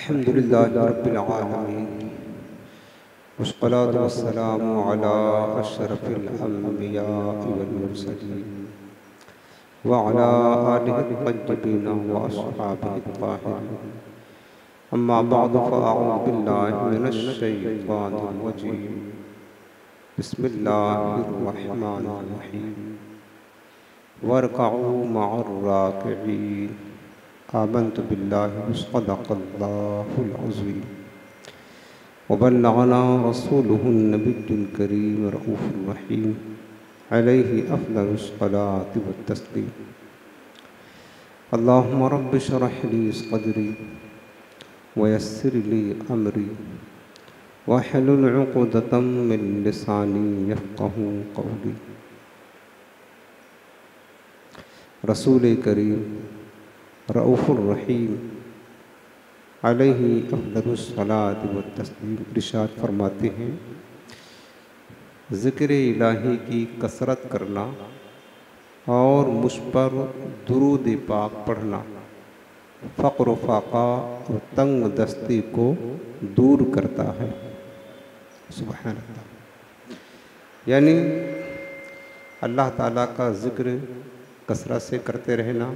अल्हम्दुलिल्लाहि रब्बिल आलमीन वस्सलातु वस्सलामु अला अशरफिल अंबिया वल मुरसलीन व अला आलिहि तय्यबीन व अस्हाबिहि ताहिरीन अम्मा बअद फ़अऊज़ु बिल्लाहि मिनश शैतानिर रजीम बिस्मिल्लाहिर रहमानिर रहीम वरकऊ मअर राकिईन आमन्तु बिल्लाहि सदक़ल्लाहुल अज़ीम वबल्लगना रसूलुहुन नबियुल करीम रऊफ़ुर रहीम अलैहि अफ़ज़लुस सलाति वत तस्लीम। अल्लाहुम्मा रब्बि इश्रह ली सदरी वयस्सिर ली अमरी वहलुल उक़दतम मिन लिसानी यफ़क़हू क़ौली। रसूल करीम रऊफ़ुर रहीम अलैहि अफ़ज़लुस सलाति वत तस्लीम इरशाद फरमाते हैं, ज़िक्र इलाही की कसरत करना और मुझ पर दुरूद पाक पढ़ना फ़क़्र फ़ाक़ा और तंग दस्ती को दूर करता है। सुभान अल्लाह। यानी अल्लाह ताला का ज़िक्र कसरत से करते रहना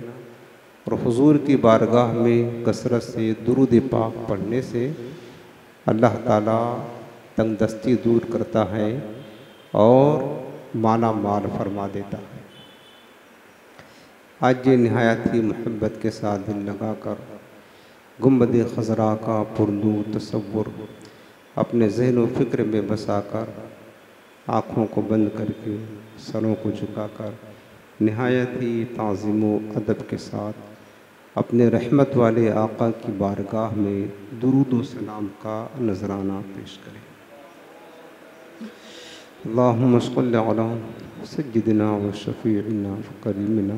और हुजूर की बारगाह में कसरत से दुरूद पाक पढ़ने से अल्लाह ताला तंगदस्ती दूर करता है और माला माल फरमा देता है। आज ये नहायत ही मोहब्बत के साथ दिल लगाकर गुंबद खज़रा का पुरनूर तसव्वुर अपने ज़हन व फ़िक्र में बसाकर आँखों को बंद करके सरों को झुकाकर नहायत ही ताज़ीम व अदब के साथ अपने रहमत वाले आका की बारगाह में दुरूद व सलाम का नजराना पेश करें। अल्लाहुम्मा सल्लि अला सय्यिदिना व शफ़ीइना व करीमिना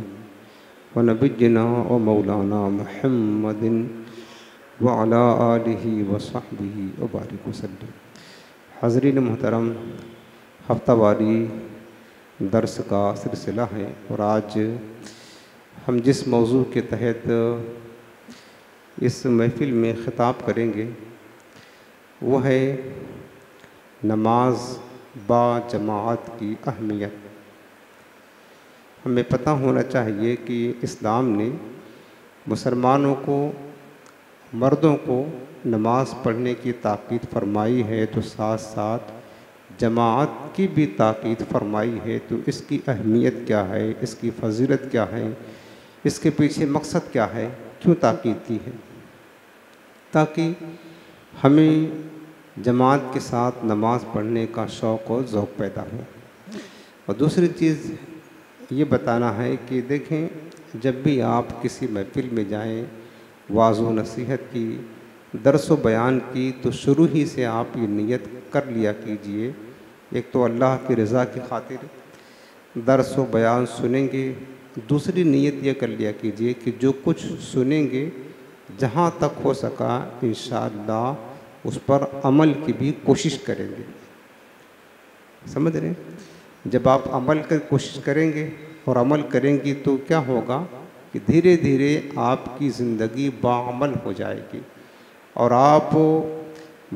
व नबिय्यिना व मौलाना मुहम्मदिन व अला आलिहि व सहबिहि व बारिक वसल्लम। हाज़रीन मोहतरम, हफ्तावारी दर्स का सिलसिला है और आज हम जिस मौजू के तहत इस महफ़िल में ख़िताब करेंगे वो है नमाज बा जमाअत की अहमियत। हमें पता होना चाहिए कि इस्लाम ने मुसलमानों को, मर्दों को नमाज पढ़ने की ताक़ीद फ़रमाई है तो साथ साथ जमाअत की भी ताक़ीद फ़रमाई है। तो इसकी अहमियत क्या है, इसकी फ़जीलत क्या है, इसके पीछे मकसद क्या है, क्यों ताक़ीद की है? ताकि हमें जमात के साथ नमाज़ पढ़ने का शौक़ और ज़ौक़ पैदा हो। और दूसरी चीज़ ये बताना है कि देखें, जब भी आप किसी महफ़िल में जाएं, वाज़ व नसीहत की, दर्स व बयान की, तो शुरू ही से आप ये नियत कर लिया कीजिए, एक तो अल्लाह की रज़ा की खातिर दर्स व बयान सुनेंगे। दूसरी नीयत ये कर लिया कीजिए कि जो कुछ सुनेंगे जहाँ तक हो सका इंशाअल्लाह उस पर अमल की भी कोशिश करेंगे। समझ रहे हैं? जब आप अमल की कोशिश करेंगे और अमल करेंगी तो क्या होगा कि धीरे धीरे आपकी ज़िंदगी बाअमल हो जाएगी और आप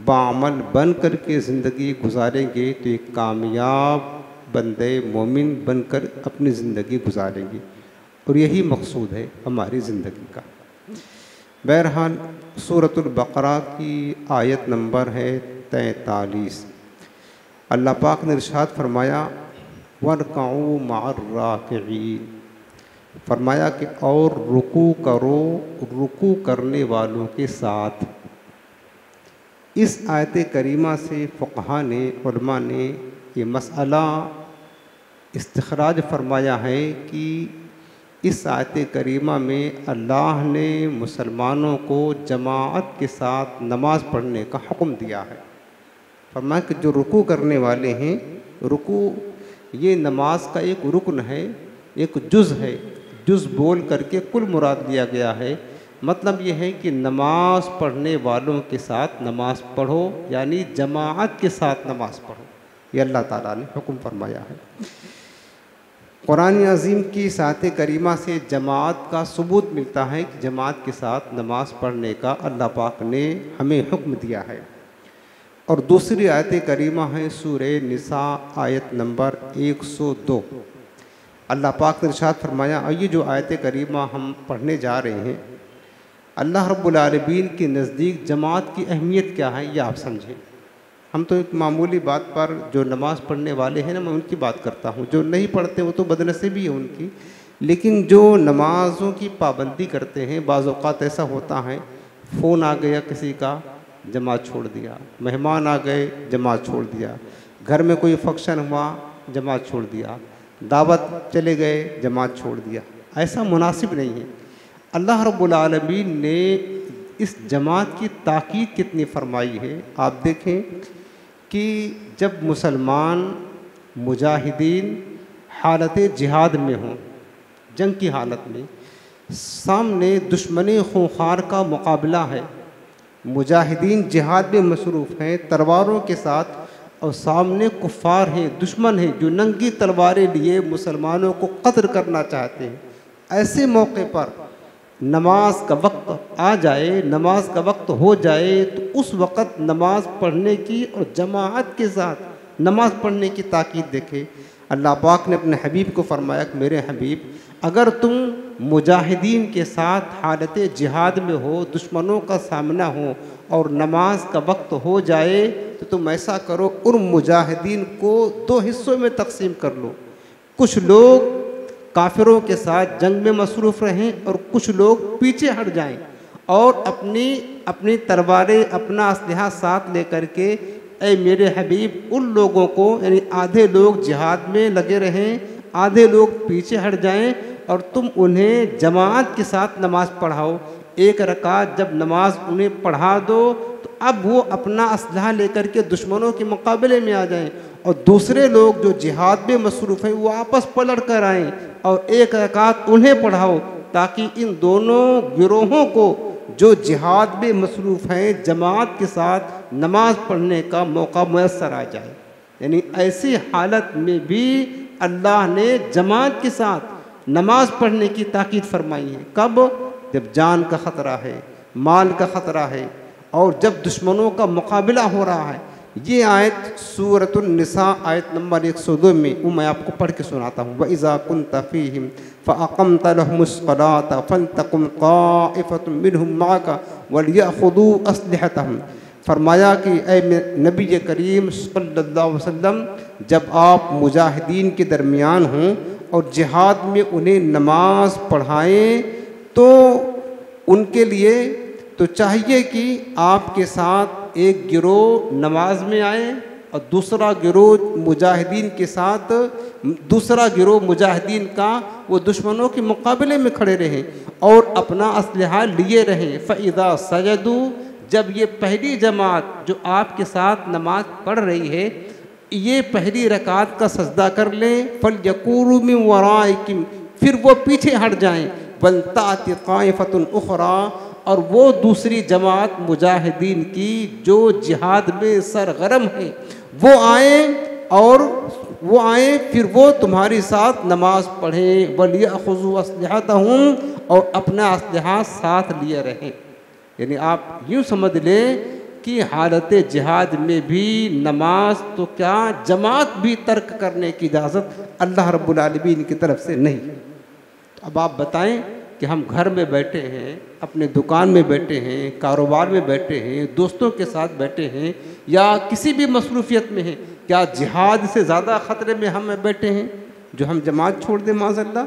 बाअमल बन कर के ज़िंदगी गुजारेंगे तो एक कामयाब बंदे मोमिन बनकर अपनी ज़िंदगी गुजारेंगे। और यही मकसूद है हमारी ज़िंदगी का। बहरहाल सूरतुल बक़रा की आयत नंबर है 43। अल्लाह पाक ने इरशाद फरमाया, वरकऊ मअर राकिईन, फरमाया कि और रुकू करो रुकू करने वालों के साथ। इस आयत करीमा से फ़ुक़हा ने, उलमा ने ये मसला इस्तिख़राज फरमाया है कि इस आयत करीमा में अल्लाह ने मुसलमानों को जमाअत के साथ नमाज़ पढ़ने का हुक्म दिया है। फरमाया कि जो रुकू करने वाले हैं, रुकू ये नमाज का एक रुकन है, एक जुज़ है। जुज़ बोल करके कुल मुराद लिया गया है। मतलब ये है कि नमाज पढ़ने वालों के साथ नमाज पढ़ो, यानी जमाअत के साथ नमाज पढ़ो। ये अल्लाह ताला ने हुक्म फरमाया है। कुरान अज़ीम की सात करीमा से जमात का सबूत मिलता है कि जमात के साथ नमाज़ पढ़ने का अल्लाह पाक ने हमें हुक्म दिया है। और दूसरी आयत करीमा है सूरे निसा आयत नंबर 102। अल्लाह पाक ने इरशाद फरमाया, और ये जो आयत करीमा हम पढ़ने जा रहे हैं, अल्लाह रब्बुल आलमीन के नज़दीक जमात की अहमियत क्या है ये आप समझें। हम तो एक मामूली बात पर जो नमाज़ पढ़ने वाले हैं ना, मैं उनकी बात करता हूँ। जो नहीं पढ़ते वो तो बदनसीबी है उनकी, लेकिन जो नमाज़ों की पाबंदी करते हैं, बाज़ औक़ात ऐसा होता है फ़ोन आ गया किसी का, जमात छोड़ दिया, मेहमान आ गए, जमात छोड़ दिया, घर में कोई फंक्शन हुआ, जमात छोड़ दिया, दावत चले गए, जमात छोड़ दिया। ऐसा मुनासिब नहीं है। अल्लाह रब्बुल आलमीन ने इस जमात की ताकीद कितनी फरमाई है। आप देखें कि जब मुसलमान मुजाहिदीन हालत जिहाद में हों, जंग की हालत में, सामने दुश्मन खूंखार का मुकाबला है, मुजाहिदीन जिहाद में मसरूफ़ हैं तलवारों के साथ, और सामने कुफ़ार हैं, दुश्मन हैं जो नंगी तलवारें लिए मुसलमानों को कत्ल करना चाहते हैं, ऐसे मौके पर नमाज का वक्त आ जाए, नमाज का वक्त हो जाए, तो उस वक़्त नमाज पढ़ने की और जमाअत के साथ नमाज पढ़ने की ताकीद देखे। अल्लाह पाक ने अपने हबीब को फरमाया कि मेरे हबीब, अगर तुम मुजाहिदीन के साथ हालत जिहाद में हो, दुश्मनों का सामना हो और नमाज का वक्त हो जाए, तो तुम ऐसा करो, उन मुजाहिदीन को दो हिस्सों में तकसीम कर लो। कुछ लोग काफिरों के साथ जंग में मसरूफ़ रहें और कुछ लोग पीछे हट जाएं और अपनी तलवारें, अपना असलहा साथ लेकर के, ऐ मेरे हबीब, उन लोगों को, यानी आधे लोग जिहाद में लगे रहें, आधे लोग पीछे हट जाएं और तुम उन्हें जमात के साथ नमाज पढ़ाओ। एक रकात जब नमाज उन्हें पढ़ा दो तो अब वो अपना असलहा लेकर के दुश्मनों के मुकाबले में आ जाएं, और दूसरे लोग जो जिहाद में मसरूफ़ हैं वो आपस पलट कर आएँ और एक रकात उन्हें पढ़ाओ, ताकि इन दोनों गिरोहों को जो जिहाद में मसरूफ़ हैं जमात के साथ नमाज पढ़ने का मौका मुयस्सर आ जाए। यानी ऐसी हालत में भी अल्लाह ने जमात के साथ नमाज पढ़ने की ताकीद फरमाई है। कब? जब जान का ख़तरा है, माल का ख़तरा है और जब दुश्मनों का मुकाबला हो रहा है। ये आयत सूरतुन निसा आयत नंबर 102 में, वो मैं आपको पढ़ के सुनाता हूँ। व इज़ा कुन्त फ़ीहिम फ़अक़म्त लहुमुस्सलात फ़लतक़ुम क़ाइफ़तुम मिनहुम मअका वलियअख़ुज़ू अस्लिहतहुम। फरमाया कि ऐ नबी करीम सल्लल्लाहु अलैहि वसल्लम, जब आप मुजाहिदीन के दरमियान हों और जिहाद में उन्हें नमाज पढ़ाएँ, तो उनके लिए तो चाहिए कि आपके साथ एक गिरोह नमाज में आए और दूसरा गिरोह मुजाहिदीन के साथ, दूसरा गिरोह मुजाहिदीन का वो दुश्मनों के मुकाबले में खड़े रहें और अपना असलहा लिए रहें। फ़इज़ा सजदू, जब ये पहली जमात जो आपके साथ नमाज पढ़ रही है ये पहली रकात का सजदा कर लें, फ़लयकूनु मिन वराइकुम, फिर वो पीछे हट जाएँ, वलताअति क़ाइफ़तुन उख़रा, और वो दूसरी जमात मुजाहिदीन की जो जिहाद में सरगर्म है वो आए, फिर वो तुम्हारे साथ नमाज पढ़ें। वलियअख़ुज़ू अस्लिहतहुम, और अपना असलहा साथ लिए रहें। यानी आप यूँ समझ लें कि हालत जिहाद में भी नमाज तो क्या, जमात भी तर्क करने की इजाज़त अल्लाह रब्बुल आलमीन की तरफ से नहीं। तो अब आप बताएं कि हम घर में बैठे हैं, अपने दुकान में बैठे हैं, कारोबार में बैठे हैं, दोस्तों के साथ बैठे हैं या किसी भी मसरूफ़ियत में हैं, क्या जिहाद से ज़्यादा ख़तरे में हम बैठे हैं जो हम जमात छोड़ दें, माज़अल्लाह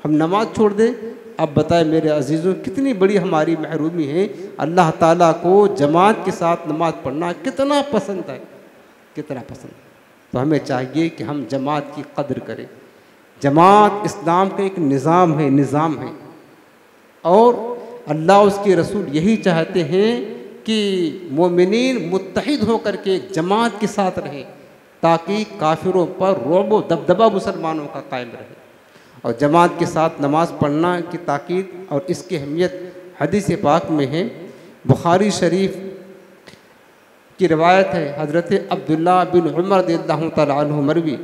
हम नमाज छोड़ दें? अब बताएं मेरे अजीज़ों, कितनी बड़ी हमारी महरूमी है। अल्लाह ताला को जमात के साथ नमाज पढ़ना कितना पसंद है, कितना पसंद। तो हमें चाहिए कि हम जमात की कदर करें। जमात इस्लाम का एक निज़ाम है और अल्लाह उसके रसूल यही चाहते हैं कि मोमिनीन मुत्तहिद होकर के एक जमात के साथ रहें, ताकि काफिरों पर रौब व दबदबा मुसलमानों का कायम रहे। और जमात के साथ नमाज पढ़ना की ताकीद और इसकी अहमियत हदीस पाक में है। बुखारी शरीफ की रिवायत है, हज़रत अब्दुल्ला बिन उमर रज़ियल्लाहु तआला अन्हु मरवी,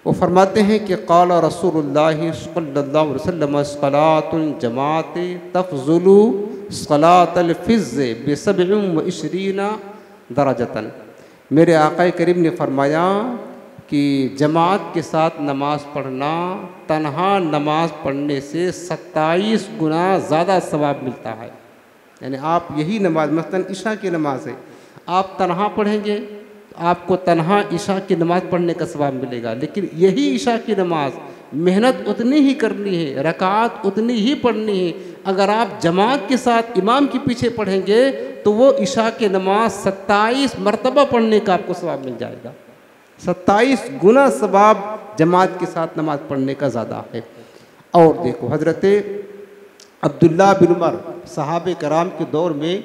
वो फरमाते हैं कि क़ाल रसूलुल्लाह सल्लल्लाहु अलैहि वसल्लम सलातुल जमात तफ़ज़ुलु सलातल फ़िज़्ज़ बिसब्इन व इश्रीना दरजतन। मेरे आक़ा करीम ने फरमाया कि जमात के साथ नमाज़ पढ़ना तन्हा नमाज़ पढ़ने से 27 गुना ज़्यादा सवाब मिलता है। यानी आप यही नमाज मसलन इशा की नमाज़ है, आप तन्हा पढ़ेंगे आपको तन्हा इशा की नमाज़ पढ़ने का सवाब मिलेगा, लेकिन यही इशा की नमाज़ मेहनत उतनी ही करनी है, रकात उतनी ही पढ़नी है। अगर आप जमात के साथ इमाम के पीछे पढ़ेंगे तो वो इशा की नमाज 27 मरतबा पढ़ने का आपको सवाब मिल जाएगा। 27 गुना सवाब जमात के साथ नमाज पढ़ने का ज़्यादा है। और देखो हज़रत अब्दुल्ला बिन उमर सहाबे कराम के दौर में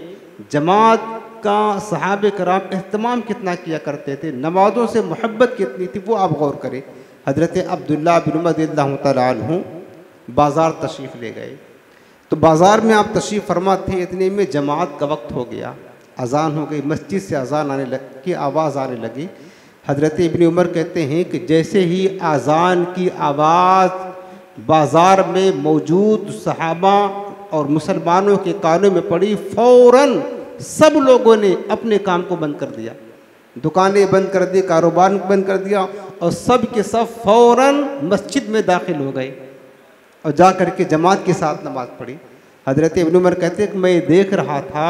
जमात का सहाबे कराम एहतमाम कितना किया करते थे, नमाज़ों से मोहब्बत कितनी थी, वो आप गौर करें। हज़रत अब्दुल्ला बिन उमर रज़ियल्लाहु तआला अन्हु बाज़ार तशरीफ़ ले गए, तो बाज़ार में आप तशरीफ़ फरमा थे, इतने में जमात का वक्त हो गया, अज़ान हो गई, मस्जिद से अज़ान आने की आवाज़ आने लगी। हज़रत इब्न उमर कहते हैं कि जैसे ही अज़ान की आवाज़ बाज़ार में मौजूद सहाबा और मुसलमानों के कानों में पड़ी, फ़ौरन सब लोगों ने अपने काम को बंद कर दिया, दुकानें बंद कर दी, कारोबार बंद कर दिया, और सब के सब फ़ौरन मस्जिद में दाखिल हो गए और जा कर के जमात के साथ नमाज़ पढ़ी। हज़रत इब्न उमर कहते हैं कि मैं देख रहा था,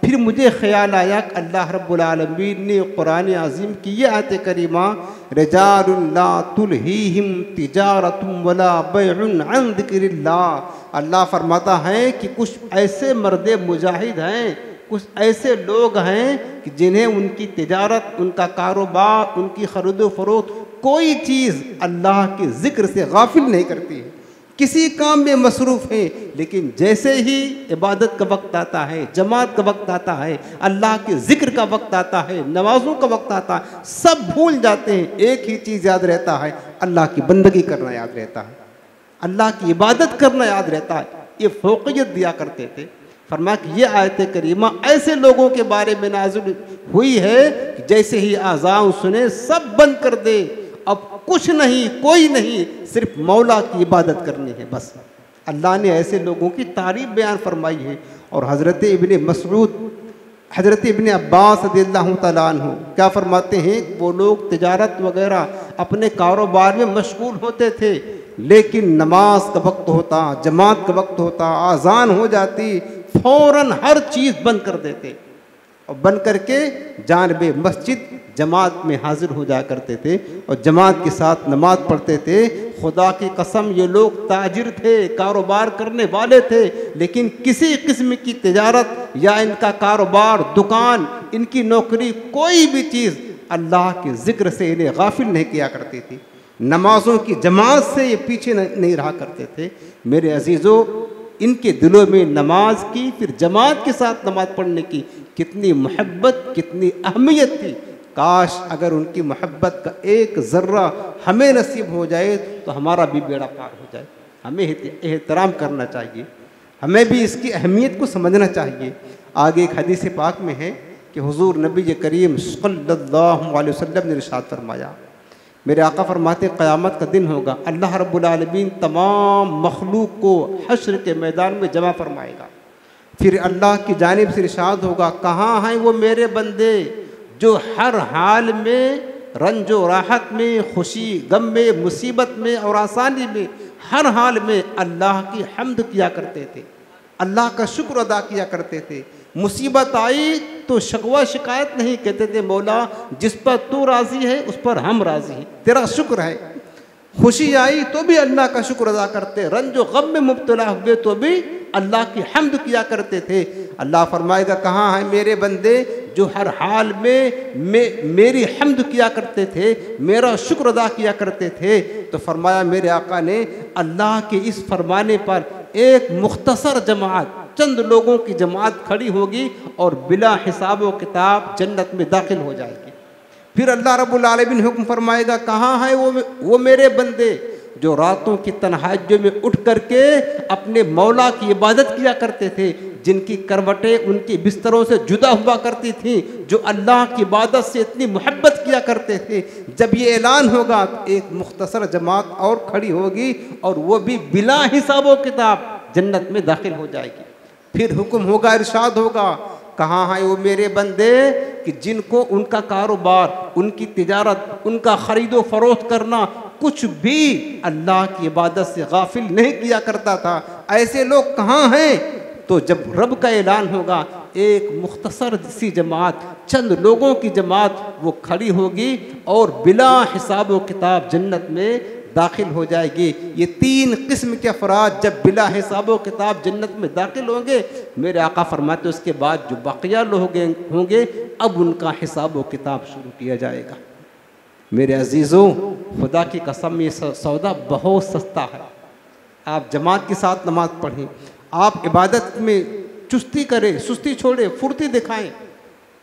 फिर मुझे ख्याल आया कि अल्लाह रब्बुल आलमीन ने कुरान अज़ीम की ये आयत करीमा रिजालुन ला तुल्हीहिम तिजारतुम वला बैउन अन ज़िक्रिल्लाह, अल्लाह फरमाता है कि कुछ ऐसे मर्दे मुजाहिद हैं, कुछ ऐसे लोग हैं कि जिन्हें उनकी तिजारत, उनका कारोबार, उनकी खरीदो फरोख्त कोई चीज़ अल्लाह के ज़िक्र से गाफिल नहीं करती है, किसी काम में मसरूफ़ हैं, लेकिन जैसे ही इबादत का वक्त आता है, जमात का वक्त आता है, अल्लाह के ज़िक्र का वक्त आता है, नमाज़ों का वक्त आता है, सब भूल जाते हैं। एक ही चीज़ याद रहता है, अल्लाह की बंदगी करना याद रहता है, अल्लाह की इबादत करना याद रहता है। ये फ़ौक़ियत दिया करते थे। फरमाया कि ये आयत करीमा ऐसे लोगों के बारे में नाज़िल हुई है कि जैसे ही आज़ान सुने सब बंद कर दे, अब कुछ नहीं, कोई नहीं, सिर्फ मौला की इबादत करनी है बस। अल्लाह ने ऐसे लोगों की तारीफ़ बयान फरमाई है। और हज़रत इब्न मसऊद, हज़रत इब्न अब्बास रज़ियल्लाहु तआला अन्हु क्या फरमाते हैं, वो लोग तिजारत वगैरह अपने कारोबार में मशगूल होते थे, लेकिन नमाज का वक्त होता, जमात का वक्त होता, आज़ान हो जाती, फ़ौरन हर चीज़ बंद कर देते और बंद करके जानबे मस्जिद जमात में हाजिर हो जाया करते थे और जमात के साथ नमाज पढ़ते थे। खुदा की कसम ये लोग ताजिर थे, कारोबार करने वाले थे, लेकिन किसी किस्म की तिजारत या इनका कारोबार, दुकान, इनकी नौकरी, कोई भी चीज़ अल्लाह के ज़िक्र से इन्हें गाफिल नहीं किया करती थी। नमाज़ों की जमात से ये पीछे नहीं रहा करते थे। मेरे अजीज़ों, इनके दिलों में नमाज की, फिर जमात के साथ नमाज पढ़ने की कितनी मोहब्बत, कितनी अहमियत थी। काश अगर उनकी मोहब्बत का एक ज़र्रा हमें नसीब हो जाए तो हमारा भी बेड़ा पार हो जाए। हमें एहतराम करना चाहिए, हमें भी इसकी अहमियत को समझना चाहिए। आगे एक हदीस पाक में है कि हुज़ूर नबी करीम सल्लल्लाहु अलैहि वसल्लम ने इरशाद फरमाया, मेरे आका फरमाते क़यामत का दिन होगा, अल्लाह रब्बुल आलमीन तमाम मखलूक को हश्र के मैदान में जमा फरमाएगा। फिर अल्लाह की जानिब से इरशाद होगा, कहाँ हैं वो मेरे बंदे जो हर हाल में, रंजो राहत में, खुशी गम में, मुसीबत में और आसानी में, हर हाल में अल्लाह की हम्द किया करते थे, अल्लाह का शुक्र अदा किया करते थे। मुसीबत आई तो शकवा शिकायत नहीं, कहते थे मौला जिस पर तू राज़ी है उस पर हम राज़ी हैं, तेरा शुक्र है। खुशी आई तो भी अल्लाह का शुक्र अदा करते, रंजो गम में मुब्तला हुए तो भी अल्लाह की हम्द किया करते थे। अल्लाह फरमाएगा, कहाँ हैं मेरे बंदे जो हर हाल में मेरी हम्द किया करते थे, मेरा शुक्र अदा किया करते थे। तो फरमाया मेरे आका ने, अल्लाह के इस फरमाने पर एक मुख्तसर जमात, चंद लोगों की जमात खड़ी होगी और बिला हिसाब व किताब जन्नत में दाखिल हो जाएगी। फिर अल्लाह रब्बुल आलमीन हुक्म फरमाएगा, कहाँ हैं वो मेरे बंदे जो रातों की तन्हाइयों में उठ करके अपने मौला की इबादत किया करते थे, जिनकी करवटें उनके बिस्तरों से जुदा हुआ करती थीं, जो अल्लाह की इबादत से इतनी मोहब्बत किया करते थे, जब ये ऐलान होगा तो एक मुख्तसर जमात और खड़ी होगी और वो भी बिला हिसाब व किताब जन्नत में दाखिल हो जाएगी। फिर हुक्म होगा, इरशाद होगा, कहाँ हैं वो मेरे बंदे कि जिनको उनका कारोबार, उनकी तिजारत, उनका ख़रीदो फरोख्त करना कुछ भी अल्लाह की इबादत से गाफिल नहीं किया करता था, ऐसे लोग कहाँ हैं? तो जब रब का ऐलान होगा, एक मुख्तसर सी जमात, चंद लोगों की जमात वो खड़ी होगी और बिला हिसाब व किताब जन्नत में दाखिल हो जाएगी। ये 3 किस्म के अफराद जब बिला हिसाब व किताब जन्नत में दाखिल होंगे, मेरे आका फरमाते उसके बाद जो बाकिया लोग होंगे अब उनका हिसाब व किताब शुरू किया जाएगा। मेरे अजीज़ों, खुदा की कसम ये सौदा बहुत सस्ता है। आप जमात के साथ नमाज पढ़ें, आप इबादत में चुस्ती करें, सुस्ती छोड़ें, फुर्ती दिखाएं,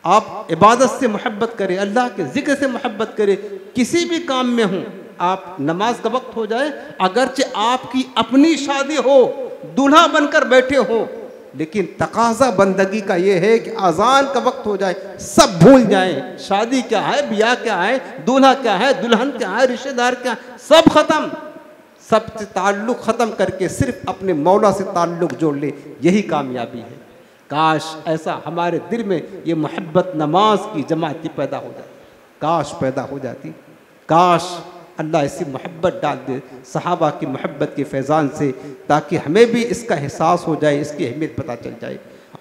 आप इबादत से मोहब्बत करें, अल्लाह के ज़िक्र से मोहब्बत करें। किसी भी काम में हों, आप नमाज का वक्त हो जाए, अगरचे आपकी अपनी शादी हो, दूल्हा बनकर बैठे हो, लेकिन तकाजा बंदगी का ये है कि अजान का वक्त हो जाए, सब भूल जाएं, शादी क्या है, ब्याह क्या है, दूल्हा क्या है, दुल्हन क्या है, रिश्तेदार क्या है, सब ख़त्म, सबसे ताल्लुक़ ख़त्म करके सिर्फ अपने मौला से ताल्लुक़ जोड़ ले, यही कामयाबी है। काश ऐसा हमारे दिल में ये मोहब्बत नमाज की जमाती पैदा हो जाती, काश पैदा हो जाती, काश अल्लाह ऐसी मोहब्बत डाल दे सहाबा की मोहब्बत के फैज़ान से, ताकि हमें भी इसका एहसास हो जाए, इसकी अहमियत पता चल जाए।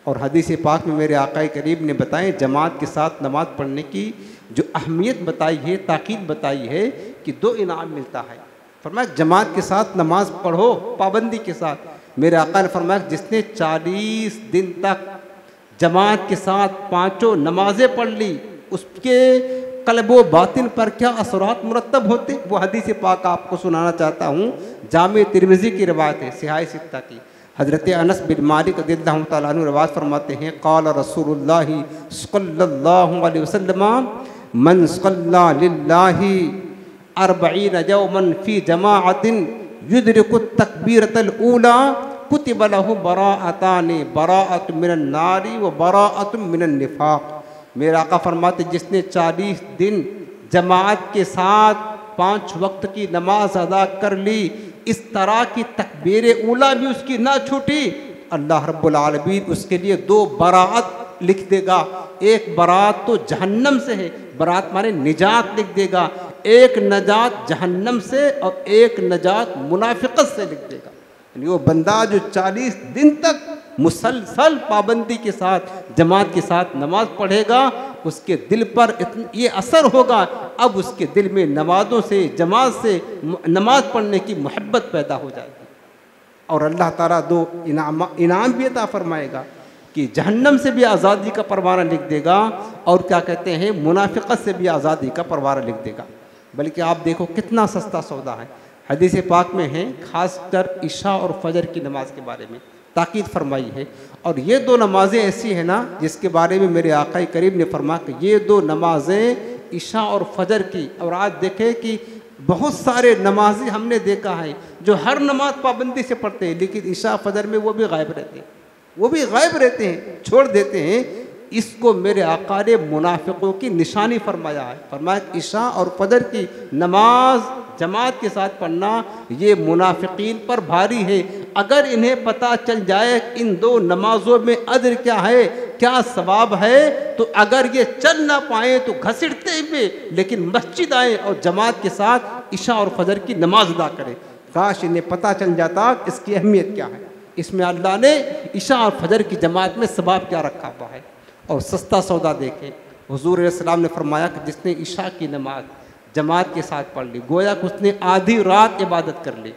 और हदीस पाक में मेरे आका करीब ने बताएं, जमात के साथ नमाज पढ़ने की जो अहमियत बताई है, ताकीद बताई है कि 2 इनाम मिलता है। फरमाया जमात के साथ नमाज पढ़ो पाबंदी के साथ। मेरे आका ने फरमाया जिसने 40 दिन तक जमात के साथ 5 नमाजें पढ़ ली, उसके कल्ब व बातिन पर क्या असरात मुरतब होते, वो हदीस पाक आपको सुनाना चाहता हूँ। जामे तिरमिज़ी की रिवायत है, सिहाह सित्ता की। हज़रत अनस बिन मालिक रज़ियल्लाहु तआला अन्हु रिवायत फरमाते हैं, क़ाल रसूलुल्लाह सल्लल्लाहु अलैहि वसल्लम मन सल्ला लिल्लाहि 40 यौमन फ़ी जमाअतिन युद्रिकु तकबीरतल ऊला कुतिब लहु बराअतानि, बराअतुम मिनन नारी व बराअतुम मिनन निफाक़। मेरा आका फरमाते जिसने 40 दिन जमात के साथ 5 वक्त की नमाज अदा कर ली, इस तरह की तकबीर ऊला भी उसकी ना छूटी, अल्लाह रब्बुल आलमीन उसके लिए 2 बराअत लिख देगा। एक बरात तो जहन्नम से है, बरात माने निजात लिख देगा, एक नजात जहन्नम से और एक नजात मुनाफिकत से लिख देगा। यानी वो बंदा जो 40 दिन तक मुसलसल पाबंदी के साथ जमात के साथ नमाज पढ़ेगा, उसके दिल पर ये असर होगा, अब उसके दिल में नमाज़ों से, जमात से, नमाज पढ़ने की मोहब्बत पैदा हो जाएगी। और अल्लाह ताला 2 इनाम भी अता फरमाएगा कि जहन्नम से भी आज़ादी का परवाना लिख देगा और क्या कहते हैं मुनाफिकत से भी आज़ादी का परवाना लिख देगा। बल्कि आप देखो कितना सस्ता सौदा है। हदीस पाक में है ख़ासकर इशा और फजर की नमाज के बारे में ताकीद फरमाई है। और ये 2 नमाज़ें ऐसी हैं ना जिसके बारे में मेरे आका करीम ने फरमाया कि ये 2 नमाज़ें इशा और फजर की। और आज देखें कि बहुत सारे नमाजी हमने देखा है जो हर नमाज पाबंदी से पढ़ते हैं, लेकिन इशा फजर में वो भी गायब रहते हैं, वो भी गायब रहते हैं, छोड़ देते हैं। इसको मेरे आका ने मुनाफिकों की निशानी फरमाया है। फरमाया इशा और फजर की नमाज जमात के साथ पढ़ना ये मुनाफिकीन पर भारी है। अगर इन्हें पता चल जाए इन 2 नमाजों में अजर क्या है, क्या सवाब है, तो अगर ये चल ना पाए तो घसीटते हुए लेकिन मस्जिद आए और जमात के साथ इशा और फजर की नमाज अदा करें। काश इन्हें पता चल जाता इसकी अहमियत क्या है, इसमें अल्लाह ने इशा और फजर की जमात में सवाब क्या रखा हुआ है। और सस्ता सौदा देखें, हुजूर अलैहिस्सलाम ने फरमाया कि जिसने इशा की नमाज जमात के साथ पढ़ ली, गोया कि उसने आधी रात इबादत कर ली,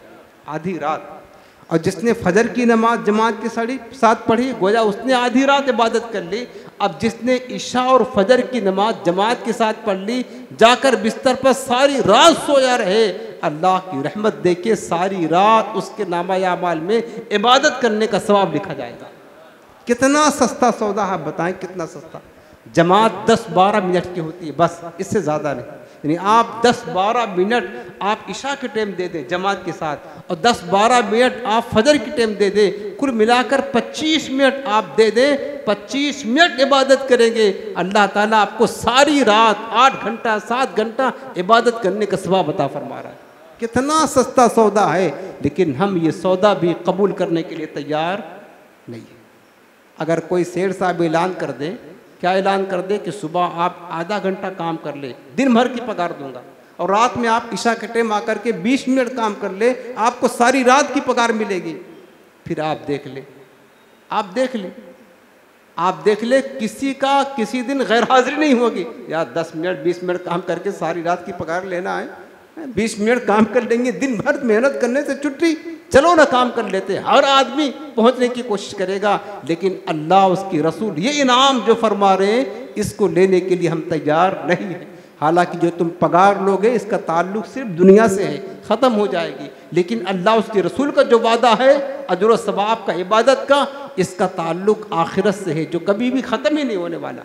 आधी रात। और जिसने फजर की नमाज जमात के साथ पढ़ी, गोया उसने आधी रात इबादत कर ली। अब जिसने इशा और फजर की नमाज जमात के साथ पढ़ ली, जाकर बिस्तर पर सारी रात सोया रहे, अल्लाह की रहमत देके सारी रात उसके नामा अमाल में इबादत करने का सवाब लिखा जाएगा। कितना सस्ता सौदा है, बताएं कितना सस्ता। जमात 10-12 मिनट की होती है, बस इससे ज़्यादा नहीं। यानी आप 10-12 मिनट आप इशा के टाइम दे दें जमात के साथ, और 10-12 मिनट आप फजर की टाइम दे दें, कुल मिलाकर 25 मिनट आप दे दें। 25 मिनट इबादत करेंगे, अल्लाह ताला आपको सारी रात 8 घंटा 7 घंटा इबादत करने का सवाब अता फरमा रहा है। कितना सस्ता सौदा है, लेकिन हम ये सौदा भी कबूल करने के लिए तैयार नहीं है। अगर कोई सेठ साहब ऐलान कर दे, क्या ऐलान कर दे कि सुबह आप आधा घंटा काम कर ले, दिन भर की पगार दूंगा, और रात में आप इशा के टाइम आकर के 20 मिनट काम कर ले, आपको सारी रात की पगार मिलेगी। फिर आप देख ले, आप देख ले, आप देख ले, किसी का किसी दिन गैर हाजिरी नहीं होगी। यार 10 मिनट 20 मिनट काम करके सारी रात की पगार लेना है, 20 मिनट काम कर लेंगे, दिन भर मेहनत करने से छुट्टी, चलो ना काम कर लेते। हर आदमी पहुंचने की कोशिश करेगा, लेकिन अल्लाह उसकी रसूल ये इनाम जो फरमा रहे हैं, इसको लेने के लिए हम तैयार नहीं हैं। हालांकि जो तुम पगार लोगे इसका ताल्लुक सिर्फ दुनिया से है, ख़त्म हो जाएगी, लेकिन अल्लाह उसके रसूल का जो वादा है अजर व सवाब का, इबादत का, इसका ताल्लुक आखिरत से है, जो कभी भी ख़त्म ही नहीं होने वाला,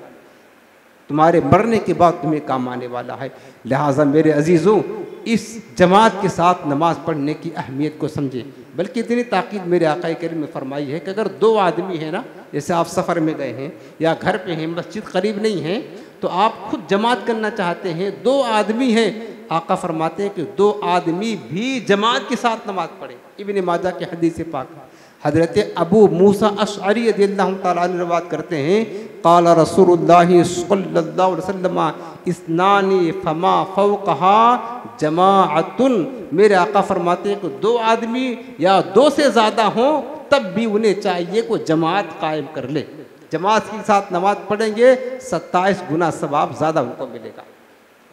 तुम्हारे मरने के बाद तुम्हें काम आने वाला है। लिहाजा मेरे अजीज़ों, इस जमात के साथ नमाज पढ़ने की अहमियत को समझें। बल्कि इतनी ताकीद मेरे आका करीम ने फरमाई है कि अगर 2 आदमी हैं ना, जैसे आप सफ़र में गए हैं या घर पे हैं, मस्जिद करीब नहीं है, तो आप खुद जमात करना चाहते हैं, 2 आदमी हैं, आका फरमाते हैं कि 2 आदमी भी जमात के साथ नमाज पढ़े। इब्न माजा के हदीस पाक हज़रत अबू मूसा अशअरी रज़ियल्लाहु ताला अन्हु रिवायत करते हैं, क़ाला रसूलुल्लाहि सल्लल्लाहु अलैहि वसल्लम इस्नानी फमा फ़ौक़हा जमाअतुन। मेरे आका फरमाते हैं कि 2 आदमी या 2 से ज़्यादा हों, तब भी उन्हें चाहिए कि जमात कायम कर ले। जमात के साथ नमाज पढ़ेंगे 27 गुना सवाब ज़्यादा उनको मिलेगा।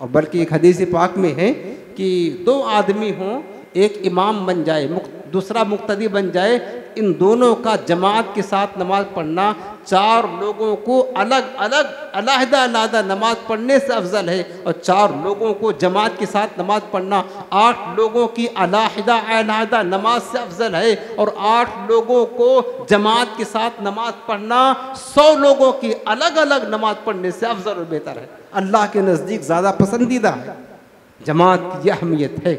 और बल्कि एक हदीस पाक में है कि 2 आदमी हों, एक इमाम बन जाए, दूसरा मुक्तदी बन जाए, इन दोनों का जमात के साथ नमाज पढ़ना 4 लोगों को अलग अलग अलहदा नमाज पढ़ने से अफजल है, और 4 लोगों को जमात के साथ नमाज पढ़ना 8 लोगों की अलहदा नमाज से अफजल है, और 8 लोगों को जमात के साथ नमाज पढ़ना 100 लोगों की अलग अलग नमाज पढ़ने से अफजल और बेहतर है। अल्लाह के नज़दीक ज़्यादा पसंदीदा है। जमात की अहमियत है,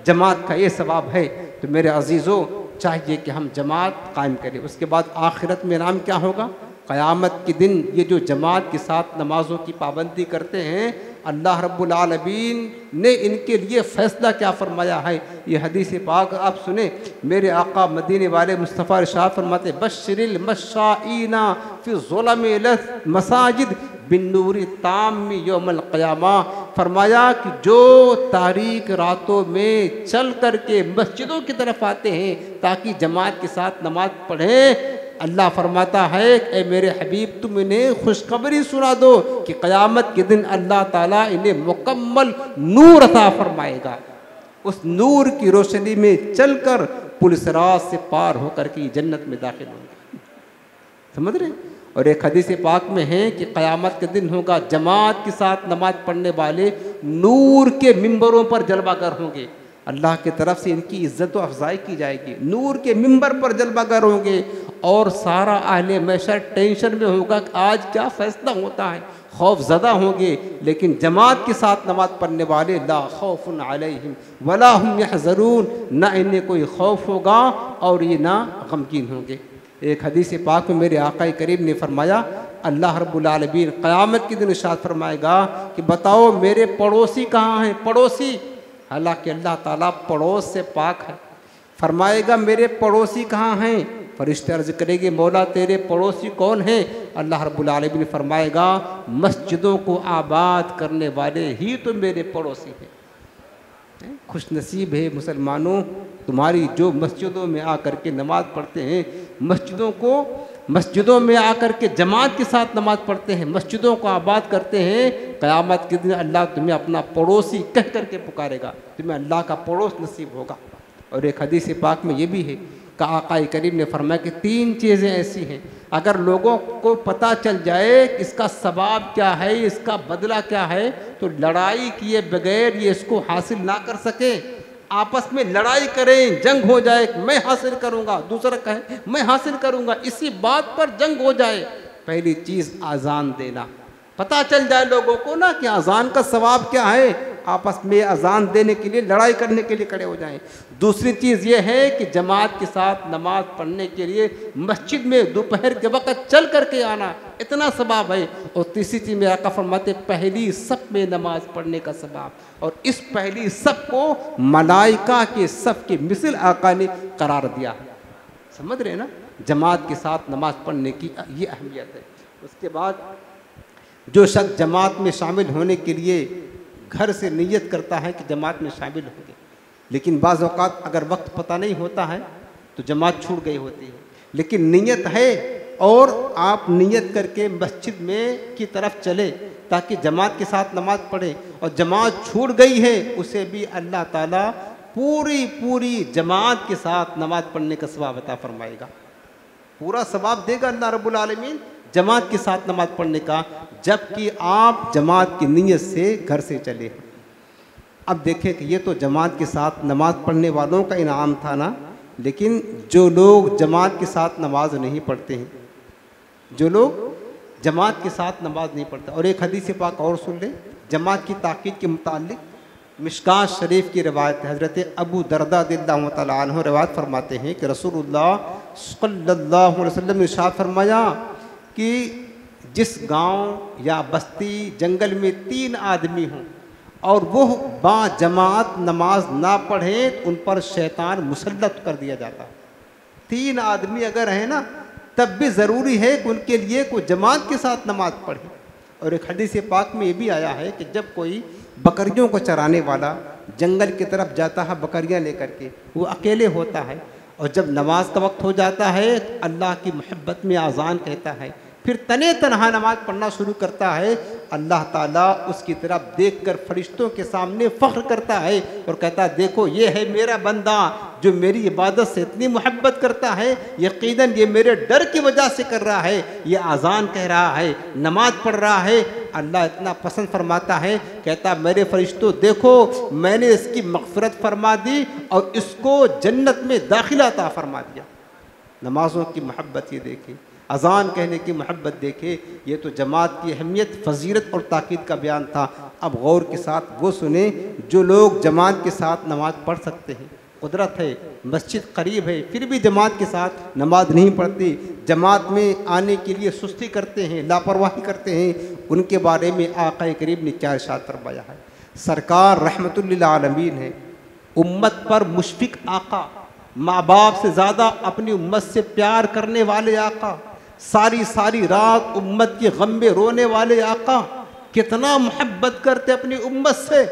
जमात का ये सवाब है। तो मेरे अजीज़ों, चाहिए कि हम जमात कायम करें। उसके बाद आखिरत में नाम क्या होगा? क़यामत के दिन ये जो जमात के साथ नमाज़ों की पाबंदी करते हैं, अल्लाह रब्बुल आलमीन ने इनके लिए फ़ैसला क्या फरमाया है, ये हदीस पाक आप सुने। मेरे आका मदीने वाले मुस्तफ़ा इरशाद फरमाते, बश्शिरिल मशाईना फ़ी ज़ुलमिल मसाजिद बिन्नूरि ताम्मी यौमल क़यामा। फरमाया कि जो तारीक रातों में चल कर के मस्जिदों की तरफ आते हैं ताकि जमात के साथ नमाज पढ़ें, अल्लाह फरमाता है ए मेरे हबीब, तुम इन्हें खुशखबरी सुना दो कि क़यामत के दिन अल्लाह ताला इन्हें मुकम्मल नूर अता फरमाएगा। उस नूर की रोशनी में चलकर पुलिस रात से पार होकर के जन्नत में दाखिल होंगे। समझ रहे? और एक हदीस पाक में है कि क़यामत के दिन होगा, जमात के साथ नमाज पढ़ने वाले नूर के मिंबरों पर जलवागर होंगे। अल्लाह की तरफ से इनकी इज़्ज़त व अफजाई की जाएगी। नूर के मिंबर पर जलवागर होंगे, और सारा अहले महशर टेंशन में होगा कि आज क्या फ़ैसला होता है, खौफ ज़दा होंगे। लेकिन जमात के साथ नमाज पढ़ने वाले ला खौफुन अलैहिम वला हुम यहज़रून, ना इन्हें कोई खौफ होगा और ये ना गमगीन होंगे। एक हदीस पाक में मेरे आका करीम ने फरमाया, अल्लाह रब्बुल आलमीन क़यामत के दिन इरशाद फरमाएगा कि बताओ मेरे पड़ोसी कहाँ हैं? पड़ोसी, हालांकि अल्लाह ताला पड़ोस से पाक है। फरमाएगा मेरे पड़ोसी कहाँ हैं? फरिश्ते अर्ज़ करेंगे मौला तेरे पड़ोसी कौन हैं? अल्लाह रब्बुल आलमीन फरमाएगा मस्जिदों को आबाद करने वाले ही तो मेरे पड़ोसी हैं। खुश नसीब है मुसलमानों तुम्हारी जो मस्जिदों में आकर के नमाज पढ़ते हैं, मस्जिदों में आकर के जमात के साथ नमाज पढ़ते हैं, मस्जिदों को आबाद करते हैं। क़यामत के दिन अल्लाह तुम्हें अपना पड़ोसी कह करके पुकारेगा, तुम्हें अल्लाह का पड़ोस नसीब होगा। और एक हदीस पाक में ये भी है कि आका करीम ने फरमाया कि 3 चीज़ें ऐसी हैं, अगर लोगों को पता चल जाए कि इसका सवाब क्या है, इसका बदला क्या है, तो लड़ाई किए बगैर ये इसको हासिल ना कर सके। आपस में लड़ाई करें, जंग हो जाए, मैं हासिल करूँगा, दूसरा कहे मैं हासिल करूँगा, इसी बात पर जंग हो जाए। पहली चीज़ आज़ान देना, पता चल जाए लोगों को ना कि अजान का सवाब क्या है, आपस में अजान देने के लिए लड़ाई करने के लिए खड़े हो जाएं। दूसरी चीज़ ये है कि जमात के साथ नमाज पढ़ने के लिए मस्जिद में दोपहर के वक्त चल करके आना, इतना सवाब है। और तीसरी चीज़ में आका फरमाते पहली सफ में नमाज पढ़ने का सवाब, और इस पहली सफ को मलाइका के सफ के मिसल आका ने करार दिया है। समझ रहे ना, जमात के साथ नमाज पढ़ने की ये अहमियत है। उसके बाद जो शख्स जमात में शामिल होने के लिए घर से नियत करता है कि जमात में शामिल होंगे, लेकिन बाज़ औक़ात अगर वक्त पता नहीं होता है तो जमात छूट गई होती है, लेकिन नियत है और आप नियत करके मस्जिद में की तरफ चले ताकि जमात के साथ नमाज पढ़े, और जमात छूट गई है उसे भी अल्लाह ताला पूरी जमात के साथ नमाज पढ़ने का सवाब अता फरमाएगा। पूरा सवाब देगा अल्लाह रब्बुल आलमीन जमात के साथ नमाज पढ़ने का, जबकि आप जमात की नीयत से घर से चले। अब देखें कि ये तो जमात के साथ नमाज पढ़ने वालों का इनाम था ना, लेकिन जो लोग जमात के साथ नमाज नहीं पढ़ते हैं, जो लोग जमात के साथ नमाज नहीं पढ़ते। और एक हदीस पाक और सुन लें जमात की ताकीद के मुतालिक, मिशकात शरीफ की रवायत है। हज़रत अबू दरदा रज़ियल्लाहु तआला अन्हु रवायत फरमाते हैं कि रसूलुल्लाह सल्लल्लाहु अलैहि वसल्लम ने इरशाद फरमाया कि जिस गांव या बस्ती जंगल में 3 आदमी हों और वो बाजमात नमाज ना पढ़ें तो उन पर शैतान मुसल्लत कर दिया जाता है। 3 आदमी अगर हैं ना, तब भी ज़रूरी है कि उनके लिए कोई जमात के साथ नमाज पढ़े। और एक हदीस पाक में ये भी आया है कि जब कोई बकरियों को चराने वाला जंगल की तरफ जाता है बकरियां लेकर के, वो अकेले होता है, और जब नमाज का वक्त हो जाता है तो अल्लाह की मोहब्बत में आज़ान कहता है, फिर तने तनहा नमाज पढ़ना शुरू करता है। अल्लाह ताला उसकी तरफ देखकर फरिश्तों के सामने फ़ख्र करता है और कहता है देखो ये है मेरा बंदा जो मेरी इबादत से इतनी मोहब्बत करता है, यकीनन ये मेरे डर की वजह से कर रहा है, ये आज़ान कह रहा है, नमाज पढ़ रहा है। अल्लाह इतना पसंद फरमाता है, कहता मेरे फरिश्तों देखो मैंने इसकी मग़फ़िरत फरमा दी और इसको जन्नत में दाखिला अता फरमा दिया। नमाज़ों की मोहब्बत ये देखे, अज़ान कहने की मोहब्बत देखे। ये तो जमात की अहमियत, फजीलत और ताकीद का बयान था। अब गौर के साथ वो सुने जो लोग जमात के साथ नमाज पढ़ सकते हैं, कुदरत है, मस्जिद करीब है, फिर भी जमात के साथ नमाज नहीं पढ़ते, जमात में आने के लिए सुस्ती करते हैं, लापरवाही करते हैं, उनके बारे में आका करीम ने क्या इरशाद फरमाया है। सरकार रहमतुल लिल आलमीन है, उम्मत पर मुशफिक आका, माँ बाप से ज़्यादा अपनी उम्मत से प्यार करने वाले आका, सारी रात उम्मत के गम में रोने वाले आका, कितना मोहब्बत करते अपनी उम्मत से।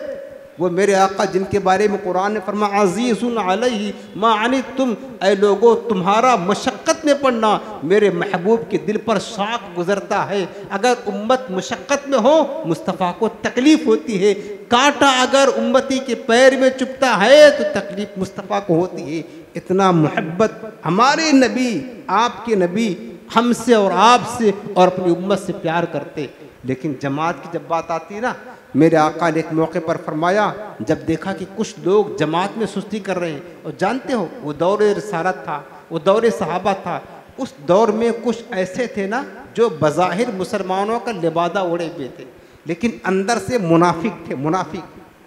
वो मेरे आका जिनके बारे में कुरान ने फरमाया अज़ीज़ुन अलैहि मा अनित्तुम, ऐ लोगो तुम्हारा मशक्क़त में पड़ना मेरे महबूब के दिल पर शाख गुजरता है। अगर उम्मत मशक्क़त में हो मुस्तफ़ा को तकलीफ़ होती है, कांटा अगर उम्मती के पैर में चुभता है तो तकलीफ़ मुस्तफ़ा को होती है। इतना मोहब्बत हमारे नबी, आपके नबी हमसे और आपसे और अपनी उम्मत से प्यार करते। लेकिन जमात की जब बात आती है ना, मेरे आका ने एक मौके पर फरमाया, जब देखा कि कुछ लोग जमात में सुस्ती कर रहे हैं, और जानते हो वो दौर रिसालत था, वो दौर सहाबा था, उस दौर में कुछ ऐसे थे ना जो बज़ाहिर मुसलमानों का लिबादा ओढ़े हुए थे, लेकिन अंदर से मुनाफिक थे। मुनाफिक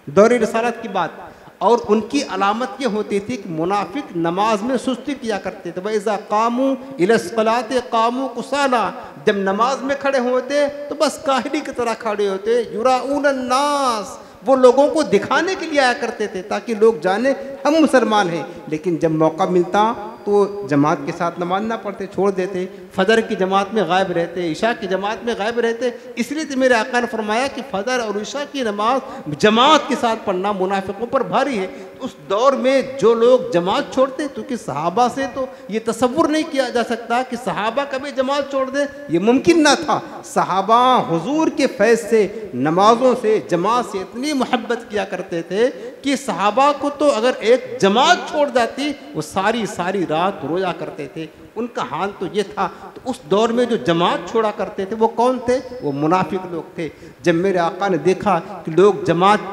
दौर रिसालत की बात, और उनकी अलामत ये होती थी कि मुनाफिक नमाज में सुस्ती किया करते थे। वैज़ा कामू इलस्सलात कामू कुसाला, जब नमाज में खड़े होते तो बस काहिली की तरह खड़े होते। युराऊन अन्नास, वो लोगों को दिखाने के लिए आया करते थे ताकि लोग जाने हम मुसलमान हैं, लेकिन जब मौका मिलता तो जमात के साथ नमाज ना पढ़ते, छोड़ देते, फजर की जमात में गायब रहते, इशा की जमात में गायब रहते। इसलिए तो मेरे आका ने फरमाया कि फजर और इशा की नमाज जमात के साथ पढ़ना मुनाफिकों पर भारी है। उस दौर में जो लोग जमात छोड़ते, क्योंकि सहाबा से तो ये तसव्वुर नहीं किया जा सकता कि सहाबा कभी जमात छोड़ दे, ये मुमकिन ना था। सहाबा हुजूर के फैज़ से, नमाजों से, जमात से इतनी मोहब्बत किया करते थे कि सहाबा को तो अगर एक जमात छोड़ जाती वो सारी रात रोया करते थे। उनका हाल तो ये था। तो उस दौर में जो जमात छोड़ा करते थे वो कौन थे? वो मुनाफिक लोग थे। जब मेरे आका ने देखा कि लोग जमात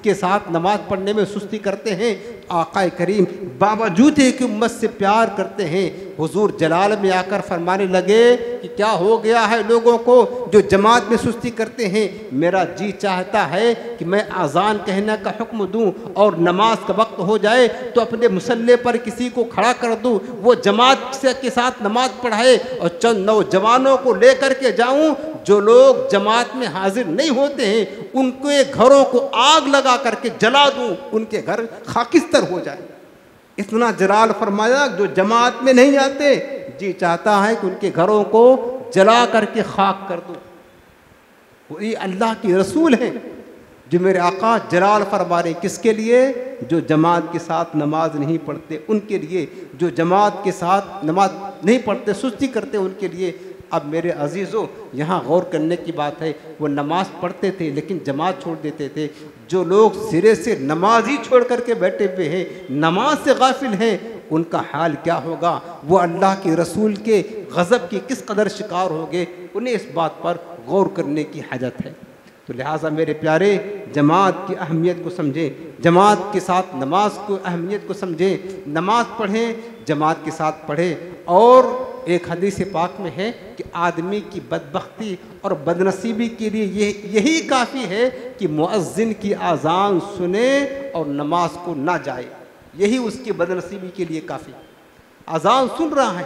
के साथ नमाज पढ़ने में सुस्ती करते हैं, आका करीम बावजूद है कि उम्मत से प्यार करते हैं, हुजूर जलाल में आकर फरमाने लगे कि क्या हो गया है लोगों को जो जमात में सुस्ती करते हैं। मेरा जी चाहता है कि मैं अज़ान कहने का हुक्म दूं और नमाज का वक्त हो जाए तो अपने मुसल्ले पर किसी को खड़ा कर दूं, वो जमात से के साथ नमाज पढ़ाए और चंद नौजवानों को लेकर के जाऊं जो लोग जमात में हाजिर नहीं होते हैं, उनके घरों को आग लगा करके जला दूं, उनके घर खाकिस्तर हो जाए। इतना जलाल फरमाया जो जमात में नहीं आते, जी चाहता है कि उनके घरों को जला करके खाक कर दूं। वो ये अल्लाह की रसूल हैं जो मेरे आका जलाल फरमा रहे। किसके लिए? जो जमात के साथ नमाज नहीं पढ़ते उनके लिए, जो जमात के साथ नमाज नहीं पढ़ते सुस्ती करते उनके लिए। अब मेरे अजीज़ों, यहाँ गौर करने की बात है, वो नमाज पढ़ते थे लेकिन जमात छोड़ देते थे। जो लोग सिरे से नमाज ही छोड़ करके बैठे हुए हैं, नमाज से गाफिल हैं, उनका हाल क्या होगा? वो अल्लाह के रसूल के गज़ब की किस कदर शिकार होंगे, उन्हें इस बात पर गौर करने की हाजत है। तो लिहाजा मेरे प्यारे, जमात की अहमियत को समझें, जमात के साथ नमाज को अहमियत को समझें, नमाज पढ़ें, जमात के साथ पढ़ें। और एक हदीस पाक में है कि आदमी की बदबख्ती और बदनसीबी के लिए यही काफ़ी है कि मुअज्जिन की आज़ान सुने और नमाज को ना जाए, यही उसकी बदनसीबी के लिए काफ़ी। आज़ान सुन रहा है,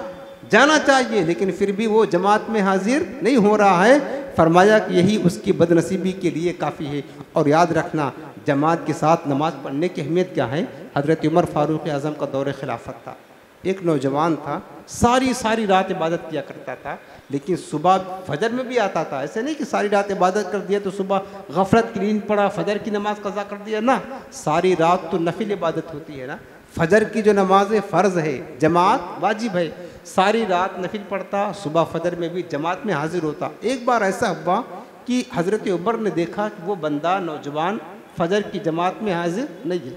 जाना चाहिए, लेकिन फिर भी वो जमात में हाजिर नहीं हो रहा है। फरमाया कि यही उसकी बदनसीबी के लिए काफ़ी है। और याद रखना, जमात के साथ नमाज पढ़ने की अहमियत क्या है। हज़रत उमर फ़ारूक आज़म का दौर खिलाफत था, एक नौजवान था, सारी रात इबादत किया करता था, लेकिन सुबह फजर में भी आता था। ऐसे नहीं कि सारी रात इबादत कर दिया तो सुबह गफलत की नींद पड़ा, फजर की नमाज कज़ा कर दिया ना। सारी रात तो नफिल इबादत होती है ना। फजर की जो नमाज फ़र्ज़ है, जमात वाजिब है, सारी रात नफिल पढ़ता, सुबह फजर में भी जमात में हाजिर होता। एक बार ऐसा हुआ कि हज़रत उमर ने देखा कि वो बंदा नौजवान फजर की जमात में हाजिर नहीं है,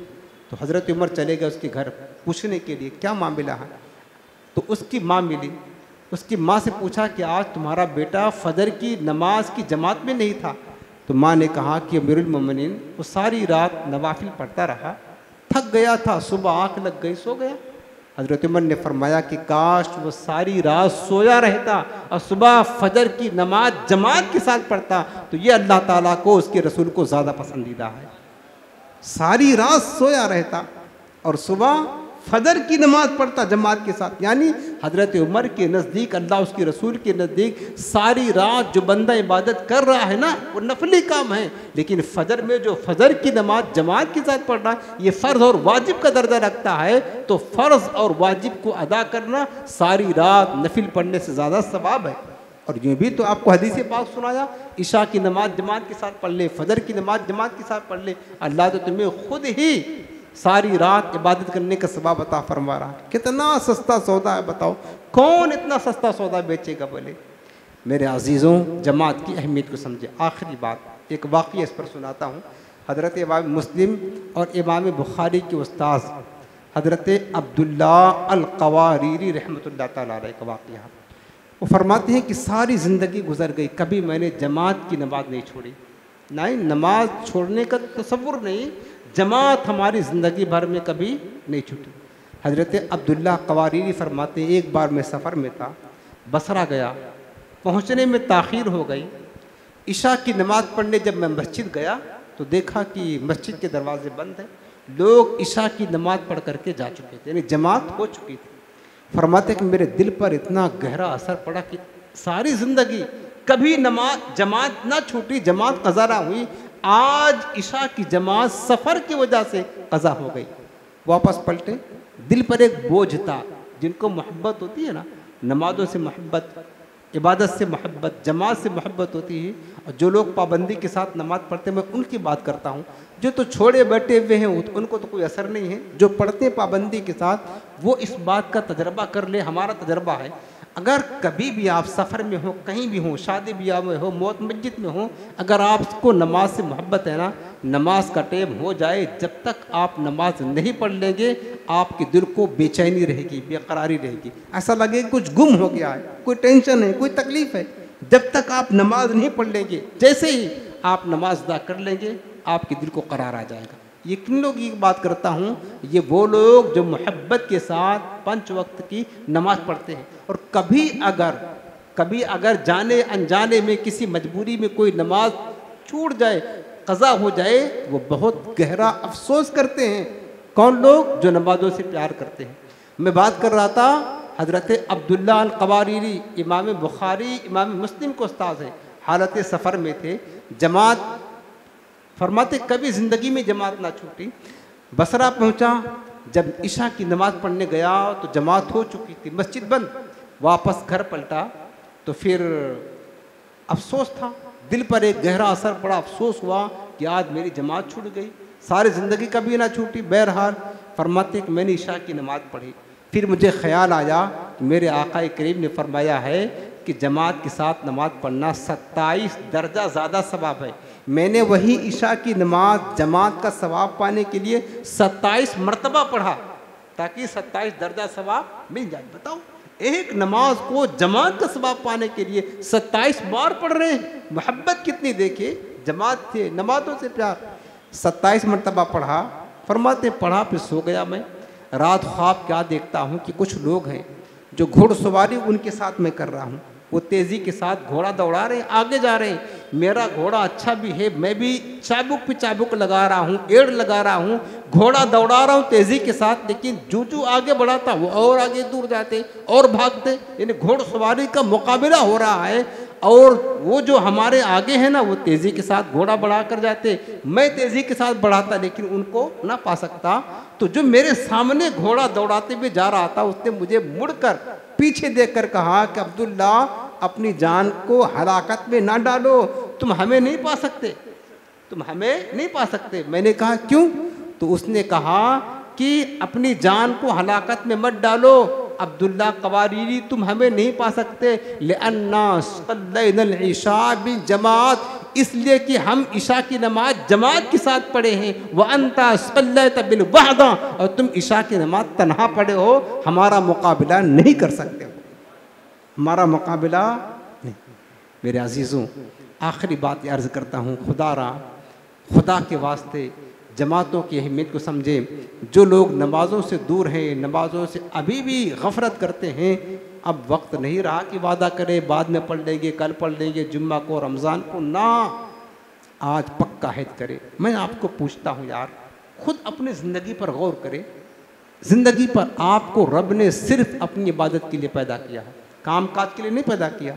तो हज़रत उमर चले गए उसके घर पूछने के लिए क्या मामला है। तो उसकी माँ मिली, उसकी माँ से पूछा कि आज तुम्हारा बेटा फजर की नमाज की जमात में नहीं था। तो माँ ने कहा कि अमीरुल मोमिनीन वो सारी रात नवाफिल पढ़ता रहा, थक गया था, सुबह आँख लग गई, सो गया। हज़रत उमर ने फरमाया कि काश वो सारी रात सोया रहता और सुबह फजर की नमाज जमात के साथ पढ़ता, तो ये अल्लाह ताला को उसके रसूल को ज़्यादा पसंदीदा है। सारी रात सोया रहता और सुबह फजर की नमाज पढ़ता जमात के साथ। यानी हज़रत उमर के नज़दीक, अल्लाह उसके रसूल के नज़दीक, सारी रात जो बंदा इबादत कर रहा है ना, वो नफली काम है, लेकिन फ़जर में जो फ़जर की नमाज जमात के साथ पढ़ना, ये फ़र्ज़ और वाजिब का दर्जा रखता है। तो फ़र्ज़ और वाजिब को अदा करना सारी रात नफिल पढ़ने से ज़्यादा सवाब है। और ये भी तो आपको हदीस पाक सुनाया, इशा की नमाज जमात के साथ पढ़ ले, फजर की नमाज जमात के साथ पढ़ ले, अल्लाह तो तुम्हें खुद ही सारी रात इबादत करने का सवाब अता फरमा रहा है। कितना सस्ता सौदा है बताओ, कौन इतना सस्ता सौदा बेचेगा बोले। मेरे अजीज़ों, जमात की अहमियत को समझे। आखिरी बात, एक वाक़या इस पर सुनाता हूँ। हज़रत इमाम मुस्लिम और इमाम बुखारी के उस्ताद हज़रत अब्दुल्ला अल-क़वारीरी रहमतुल्लाह तआला अलैह का वाक़या। वो फरमाते हैं कि सारी ज़िंदगी गुजर गई, कभी मैंने जमात की नमाज नहीं छोड़ी। नहीं, नमाज छोड़ने का तसव्वुर नहीं, जमात हमारी ज़िंदगी भर में कभी नहीं छूटी। हज़रत अब्दुल्ला क़वारीरी फरमाते हैं, एक बार मैं सफ़र में था, बसरा गया, पहुँचने में ताख़ीर हो गई। इशा की नमाज़ पढ़ने जब मैं मस्जिद गया तो देखा कि मस्जिद के दरवाजे बंद हैं, लोग इशा की नमाज़ पढ़ करके जा चुके थे, यानी जमात हो चुकी थी। फरमाते कि मेरे दिल पर इतना गहरा असर पड़ा कि सारी ज़िंदगी कभी नमाज जमात ना छूटी, जमात क़ज़ा ना हुई, आज इशा की जमात सफ़र की वजह से क़ज़ा हो गई। वापस पलटे, दिल पर एक बोझ था। जिनको मोहब्बत होती है ना, नमाज़ों से मोहब्बत, इबादत से मोहब्बत, जमात से मोहब्बत होती है, और जो लोग पाबंदी के साथ नमाज़ पढ़ते हैं, मैं उनकी बात करता हूँ। जो तो छोड़े बैठे हुए हैं उनको तो कोई असर नहीं है, जो पढ़ते हैं पाबंदी के साथ वो इस बात का तजर्बा कर ले। हमारा तजर्बा है, अगर कभी भी आप सफ़र में हो, कहीं भी हो, शादी ब्याह में हो, मौत मस्जिद में हो, अगर आपको नमाज से मोहब्बत है ना, नमाज का टाइम हो जाए, जब तक आप नमाज नहीं पढ़ लेंगे आपके दिल को बेचैनी रहेगी, बेकरारी रहेगी, ऐसा लगेगा कुछ गुम हो गया है, कोई टेंशन है, कोई तकलीफ़ है। जब तक आप नमाज नहीं पढ़ लेंगे, जैसे ही आप नमाज अदा कर लेंगे आपके दिल को करार आ जाएगा। ये किन लोग की बात करता हूँ? ये वो लोग जो मोहब्बत के साथ 5 वक्त की नमाज पढ़ते हैं। और कभी अगर जाने अनजाने में किसी मजबूरी में कोई नमाज छूट जाए, क़ज़ा हो जाए, वो बहुत गहरा अफसोस करते हैं। कौन लोग? जो नमाजों से प्यार करते हैं। मैं बात कर रहा था हज़रत अब्दुल्ला अल-क़वारीरी, इमाम बुखारी, इमाम मुस्लिम को उस्ताद है, हालत सफ़र में थे। जमात फरमाते कभी ज़िंदगी में जमात ना छूटी। बसरा पहुँचा, जब इशा की नमाज़ पढ़ने गया तो जमात हो चुकी थी, मस्जिद बंद। वापस घर पलटा तो फिर अफसोस था, दिल पर एक गहरा असर पड़ा, अफसोस हुआ कि आज मेरी जमात छूट गई, सारी ज़िंदगी कभी ना छूटी। बहरहाल फरमाते कि मैंने इशा की नमाज़ पढ़ी, फिर मुझे ख़याल आया कि मेरे आका करीम ने फरमाया है कि जमात के साथ नमाज़ पढ़ना 27 दर्जा ज़्यादा सवाब है। मैंने वही इशा की नमाज जमात का सवाब पाने के लिए 27 मरतबा पढ़ा, ताकि 27 दर्जा सवाब मिल जाए। बताओ, एक नमाज को जमात का सवाब पाने के लिए 27 बार पढ़ रहे हैं। मोहब्बत कितनी देखे, जमात थे, नमाजों से प्यार। 27 मरतबा पढ़ा। फरमाते पढ़ा, फिर सो गया मैं। रात ख्वाब क्या देखता हूँ कि कुछ लोग हैं जो घुड़सवारी उनके साथ मैं कर रहा हूँ, वो तेज़ी के साथ घोड़ा दौड़ा रहे हैं, आगे जा रहे हैं। मेरा घोड़ा अच्छा भी है, मैं भी चाबुक पे चाबुक लगा रहा हूँ, एड़ लगा रहा हूँ, घोड़ा दौड़ा रहा हूँ तेज़ी के साथ। लेकिन जो आगे बढ़ाता वो और आगे दूर जाते और भागते, यानी घोड़सवारी का मुकाबला हो रहा है। और वो जो हमारे आगे हैं ना, वो तेज़ी के साथ घोड़ा बढ़ा कर जाते, मैं तेज़ी के साथ बढ़ाता लेकिन उनको ना पा सकता। तो जो मेरे सामने घोड़ा दौड़ाते हुए जा रहा था, उसने मुझे मुड़कर पीछे देखकर कहा कि अब्दुल्ला, अपनी जान को हलाकत में ना डालो, तुम हमें नहीं पा सकते, तुम हमें नहीं पा सकते। मैंने कहा क्यों? तो उसने कहा कि अपनी जान को हलाकत में मत डालो अब्दुल्ला क़वारीरी, तुम हमें नहीं पा सकते। लिअन्ना सल्लैनल इशा बिल जमात, इसलिए कि हम इशा की नमाज जमात के साथ पढ़े हैं। व अंता सल्लैत बिल वहदा, और तुम इशा की नमाज तन्हा पढ़े हो, हमारा मुकाबला नहीं कर सकते हो, हमारा मुकाबला नहीं। मेरे अजीज़ों, आखिरी बात अर्ज़ करता हूँ, खुदा के वास्ते जमातों की अहमियत को समझें। जो लोग नमाज़ों से दूर हैं, नमाज़ों से अभी भी गफलत करते हैं, अब वक्त नहीं रहा कि वादा करें बाद में पढ़ लेंगे, कल पढ़ लेंगे, जुम्मा को, रमज़ान को, ना, आज पक्का हिद करें। मैं आपको पूछता हूँ यार, खुद अपनी ज़िंदगी पर गौर करें। ज़िंदगी पर आपको रब ने सिर्फ अपनी इबादत के लिए पैदा किया है, काम काज के लिए नहीं पैदा किया,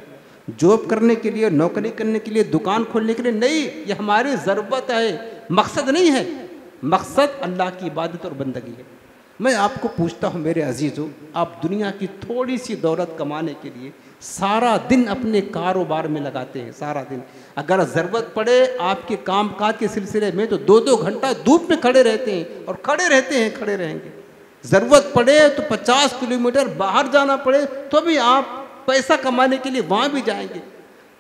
जॉब करने के लिए, नौकरी करने के लिए, दुकान खोलने के लिए नहीं। ये हमारी ज़रूरत है, मकसद नहीं है। मकसद अल्लाह की इबादत और बंदगी है। मैं आपको पूछता हूँ मेरे अजीज़ों, आप दुनिया की थोड़ी सी दौलत कमाने के लिए सारा दिन अपने कारोबार में लगाते हैं, सारा दिन। अगर ज़रूरत पड़े आपके काम काज के सिलसिले में तो 2-2 घंटा धूप में खड़े रहते हैं, और खड़े रहते हैं, खड़े रहेंगे। ज़रूरत पड़े तो 50 किलोमीटर बाहर जाना पड़े तो भी आप पैसा कमाने के लिए वहाँ भी जाएंगे,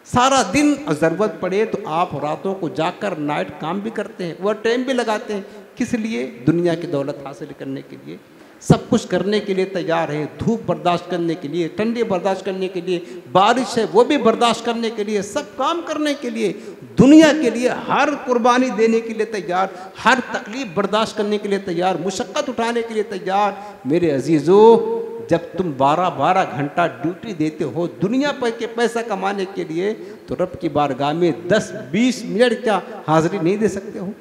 सारा दिन। और ज़रूरत पड़े तो आप रातों को जाकर नाइट काम भी करते हैं, वह टाइम भी लगाते हैं। किस लिए? दुनिया की दौलत हासिल करने के लिए। सब कुछ करने के लिए तैयार है, धूप बर्दाश्त करने के लिए, ठंडी बर्दाश्त करने के लिए, बारिश है वो भी बर्दाश्त करने के लिए, सब काम करने के लिए, दुनिया के लिए हर कुर्बानी देने के लिए तैयार, हर तकलीफ बर्दाश्त करने के लिए तैयार, मुशक्क़त उठाने के लिए तैयार। मेरे अजीज़ों, जब तुम 12-12 घंटा ड्यूटी देते हो दुनिया पर के पैसा कमाने के लिए, तो रब की बारगाह में 10-20 मिनट क्या हाज़िरी नहीं दे सकते हो?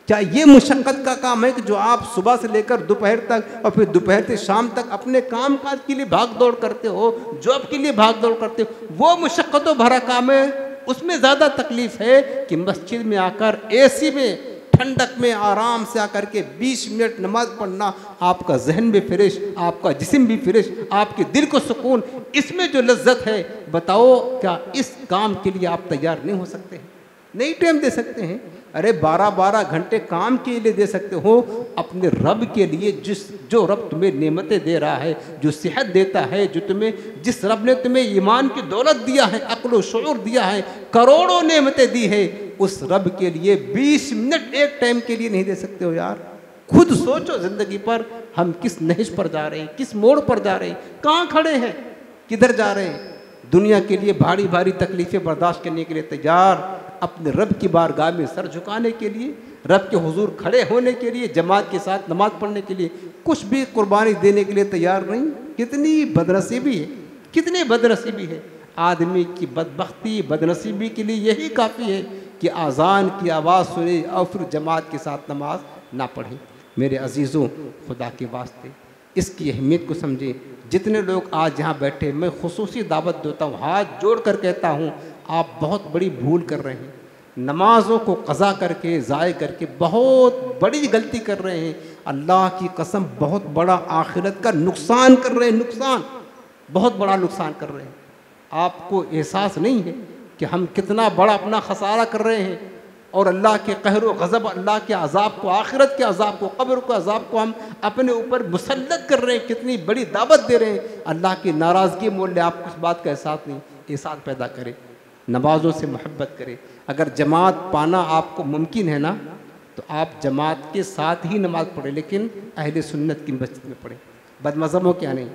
क्या ये मुशक्क़त का काम है कि जो आप सुबह से लेकर दोपहर तक और फिर दोपहर से शाम तक अपने काम काज के लिए भाग दौड़ करते हो, जॉब के लिए भाग दौड़ करते हो, वो मुशक्क़तों भरा काम है? उसमें ज़्यादा तकलीफ़ है कि मस्जिद में आकर एसी में ठंडक में आराम से आकर के 20 मिनट नमाज पढ़ना, आपका जहन भी फ्रेश, आपका जिस्म भी फ्रेश, आपके दिल को सुकून, इसमें जो लज्जत है, बताओ क्या इस काम के लिए आप तैयार नहीं हो सकते हैं? नहीं टाइम दे सकते हैं? अरे 12-12 घंटे काम के लिए दे सकते हो, अपने रब के लिए, जो रब तुम्हें नेमतें दे रहा है, जो सेहत देता है, जिस रब ने तुम्हें ईमान की दौलत दिया है, अक्ल व शऊर दिया है, करोड़ों नेमतें दी है, उस रब के लिए 20 मिनट एक टाइम के लिए नहीं दे सकते हो यार? खुद सोचो ज़िंदगी पर हम किस नहिज पर जा रहे हैं, किस मोड़ पर जा रहे हैं, कहाँ खड़े हैं, किधर जा रहे हैं? दुनिया के लिए भारी भारी तकलीफ़ें बर्दाश्त करने के लिए तैयार, अपने रब की बारगाह में सर झुकाने के लिए रब के हुजूर खड़े होने के लिए, जमात के साथ नमाज पढ़ने के लिए, कुछ भी कुर्बानी देने के लिए तैयार नहीं। कितनी बदनसीबी है, कितनी बदनसीबी है। आदमी की बदबख्ती, बदनसीबी के लिए यही काफ़ी है कि आज़ान की आवाज़ सुने और फिर जमात के साथ नमाज ना पढ़े। मेरे अजीज़ों, खुदा के वास्ते इसकी अहमियत को समझें। जितने लोग आज यहाँ बैठे, मैं खुसूसी दावत देता हूँ, हाथ जोड़ कर कहता हूँ, आप बहुत बड़ी भूल कर रहे हैं। नमाज़ों को क़ज़ा करके, ज़ाय करके बहुत बड़ी गलती कर रहे हैं। अल्लाह की कसम, बहुत बड़ा आखिरत का नुकसान कर रहे हैं, नुकसान, बहुत बड़ा नुकसान कर रहे हैं। आपको एहसास नहीं है कि हम कितना बड़ा अपना खसारा कर रहे हैं और अल्लाह के कहर व गज़ब, अल्लाह के अज़ाब को, आखिरत के अज़ाब को, कब्र के अज़ाब को हम अपने ऊपर मुसल्लत कर रहे हैं। कितनी बड़ी दावत दे रहे हैं। अल्लाह की नाराज़गी मोल, आपको इस बात का एहसास नहीं। एहसास पैदा करें, नमाज़ों से मोहब्बत करें। अगर जमात पाना आपको मुमकिन है ना, तो आप जमात के साथ ही नमाज़ पढ़ें, लेकिन अहले सुन्नत की मस्जिद में पढ़ें, बदमज़हबों क्या नहीं।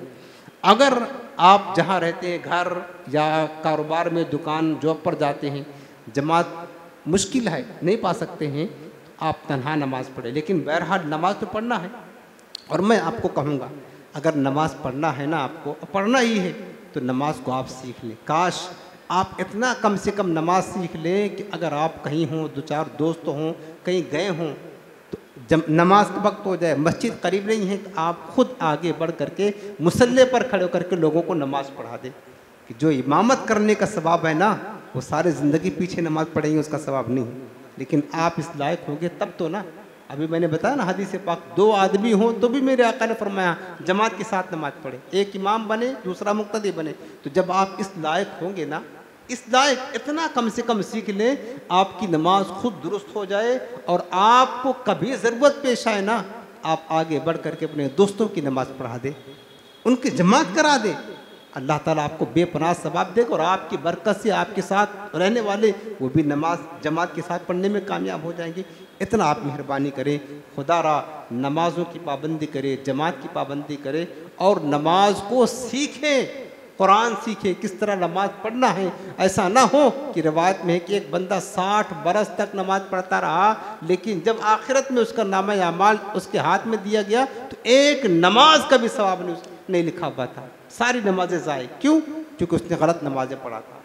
अगर आप जहाँ रहते हैं, घर या कारोबार में, दुकान, जॉब पर जाते हैं, जमात मुश्किल है, नहीं पा सकते हैं, तो आप तन्हा नमाज़ पढ़ें, लेकिन बहरहाल नमाज़ तो पढ़ना है। और मैं आपको कहूँगा, अगर नमाज़ पढ़ना है ना, आपको पढ़ना ही है, तो नमाज को आप सीख लें। काश आप इतना कम से कम नमाज सीख लें कि अगर आप कहीं हों, दो चार दोस्त हों, कहीं गए हों, तो जब नमाज का वक्त हो जाए, मस्जिद करीब नहीं है, तो आप खुद आगे बढ़ करके मुसल्ले पर खड़े होकर के लोगों को नमाज पढ़ा दें। कि जो इमामत करने का सवाब है ना, वो सारे ज़िंदगी पीछे नमाज पढ़ेंगे, उसका सवाब नहीं। लेकिन आप इस लायक होंगे तब तो ना। अभी मैंने बताया ना हदीस पाक, 2 आदमी हों तो भी मेरे आका ने फरमाया जमात के साथ नमाज पढ़े, एक इमाम बने, दूसरा मुक्तदी बने। तो जब आप इस लायक होंगे ना, इस लायक इतना कम से कम सीख लें, आपकी नमाज खुद दुरुस्त हो जाए और आपको कभी ज़रूरत पेश आए ना, आप आगे बढ़ करके अपने दोस्तों की नमाज पढ़ा दें, उनकी जमात करा दें। अल्लाह ताला आपको बेपनाह सवाब देगा और आपकी बरकत से आपके साथ रहने वाले वो भी नमाज जमात के साथ पढ़ने में कामयाब हो जाएंगे। इतना आप मेहरबानी करें, खुदारा नमाज़ों की पाबंदी करें, जमात की पाबंदी करें और नमाज को सीखें, कुरान सीखें, किस तरह नमाज पढ़ना है। ऐसा ना हो कि रिवायत में है कि एक बंदा 60 बरस तक नमाज पढ़ता रहा, लेकिन जब आखिरत में उसका नामा अमाल उसके हाथ में दिया गया तो एक नमाज का भी सवाब नहीं लिखा हुआ था, सारी नमाजें ज़ाय। क्यों? क्योंकि उसने गलत नमाजें पढ़ा था।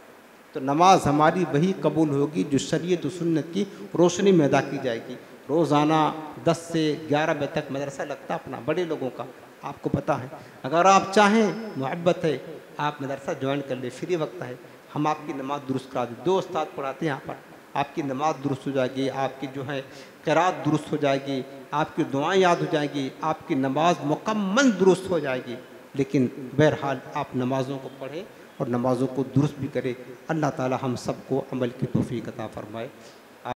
तो नमाज हमारी वही कबूल होगी जो शरीयत व सुन्नत की रोशनी में अदा की जाएगी। रोज़ाना 10 से 11 बजे तक मदरसा लगता अपना, बड़े लोगों का, आपको पता है। अगर आप चाहें, मोहब्बत है, आप मदरसा ज्वाइन कर ले, फ्री वक्त है, हम आपकी नमाज दुरुस्त करा दें। 2 उस्ताद पढ़ाते हैं यहाँ पर, आपकी नमाज दुरुस्त हो जाएगी, आपकी जो है क़िरात दुरुस्त हो जाएगी, आपकी दुआएं याद हो जाएगी, आपकी नमाज मुकम्मल दुरुस्त हो जाएगी। लेकिन बहरहाल आप नमाज़ों को पढ़ें और नमाज़ों को दुरुस्त भी करें। अल्लाह ताला हम सबको अमल की तौफ़ीक़ अता फ़रमाए।